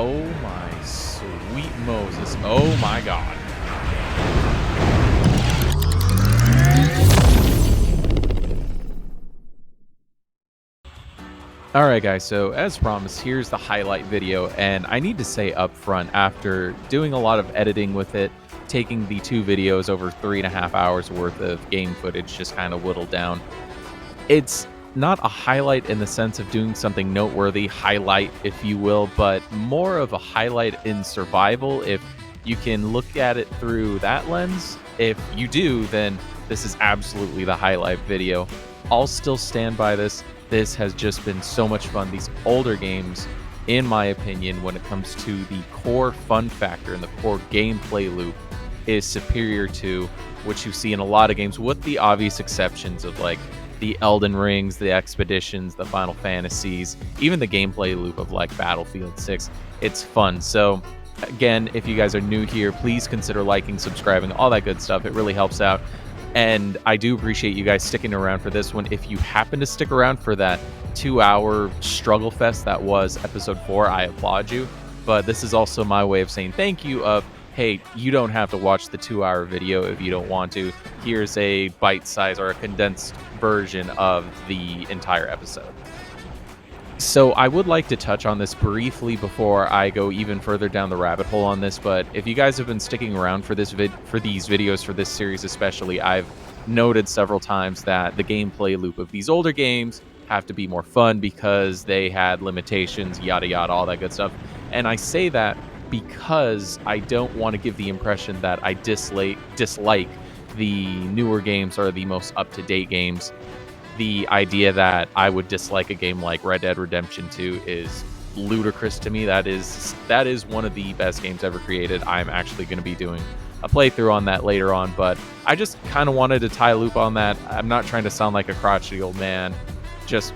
Oh my sweet Moses. Oh my God. All right, guys. So, as promised, here's the highlight video. And I need to say up front, after doing a lot of editing with it, taking the two videos over 3.5 hours worth of game footage, just kind of whittled down, it's not a highlight in the sense of doing something noteworthy, highlight, if you will, but more of a highlight in survival. If you can look at it through that lens, if you do, then this is absolutely the highlight video. I'll still stand by this. This has just been so much fun. These older games, in my opinion, when it comes to the core fun factor and the core gameplay loop, is superior to what you see in a lot of games, with the obvious exceptions of like the Elden Rings, the Expeditions, the Final Fantasies, even the gameplay loop of like Battlefield 6. It's fun. So again, if you guys are new here, please consider liking, subscribing, all that good stuff. It really helps out. And I do appreciate you guys sticking around for this one. If you happen to stick around for that 2-hour struggle fest that was episode 4, I applaud you. But this is also my way of saying thank you of, hey, you don't have to watch the 2-hour video if you don't want to. Here's a bite size or a condensed version of the entire episode. So I would like to touch on this briefly before I go even further down the rabbit hole on this, but if you guys have been sticking around for these videos, for this series especially, I've noted several times that the gameplay loop of these older games have to be more fun because they had limitations, yada yada, all that good stuff. And I say that because I don't want to give the impression that I dislike the newer games or the most up-to-date games. The idea that I would dislike a game like Red Dead Redemption 2 is ludicrous to me. That is one of the best games ever created. I'm actually going to be doing a playthrough on that later on, but I just kind of wanted to tie a loop on that. I'm not trying to sound like a crotchety old man. Just,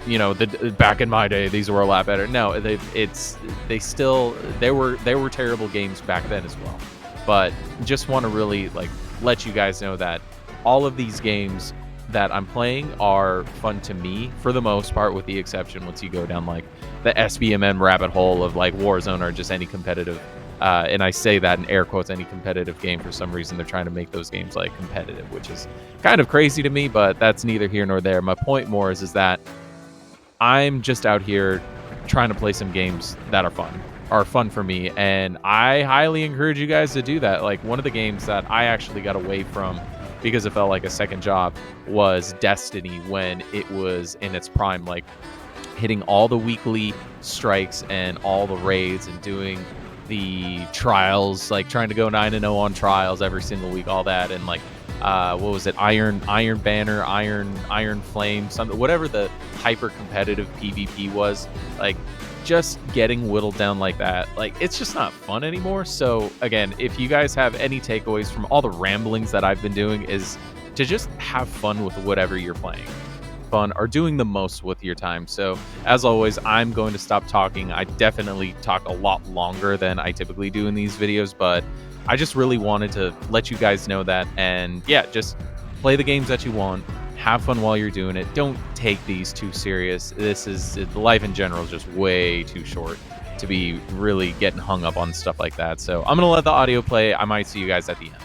back in my day, these were a lot better. No, they were terrible games back then as well. But just want to really let you guys know that all of these games that I'm playing are fun to me for the most part, with the exception once you go down like the SBMM rabbit hole of like Warzone or just any competitive, and I say that in air quotes, any competitive game. For some reason they're trying to make those games like competitive, which is kind of crazy to me, but that's neither here nor there. My point more is that I'm just out here trying to play some games that are fun for me, and I highly encourage you guys to do that. Like, one of the games that I actually got away from because it felt like a second job was Destiny, when it was in its prime, like hitting all the weekly strikes and all the raids and doing the trials, like trying to go 9-0 on trials every single week, all that. And like what was it, Iron Banner, Iron Flame, something, whatever the hyper competitive PvP was, like just getting whittled down like that, like it's just not fun anymore. So again, if you guys have any takeaways from all the ramblings that I've been doing, is to just have fun with whatever you're playing, fun or doing the most with your time. So as always, I'm going to stop talking. I definitely talk a lot longer than I typically do in these videos, but I just really wanted to let you guys know that. And yeah, just play the games that you want, have fun while you're doing it. Don't take these too serious. Life in general is just way too short to be really getting hung up on stuff like that. So I'm gonna let the audio play. I might see you guys at the end.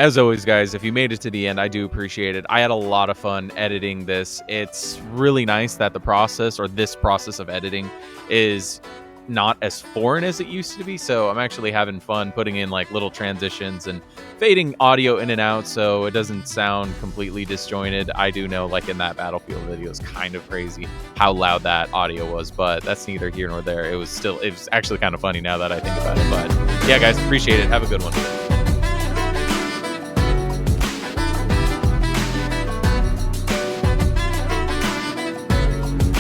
As always, guys, if you made it to the end, I do appreciate it. I had a lot of fun editing this. It's really nice that the process, or this process of editing, is not as foreign as it used to be. So I'm actually having fun putting in like little transitions and fading audio in and out so it doesn't sound completely disjointed. I do know, like in that Battlefield video, it's kind of crazy how loud that audio was, but that's neither here nor there. It was actually kind of funny now that I think about it. But yeah, guys, appreciate it. Have a good one.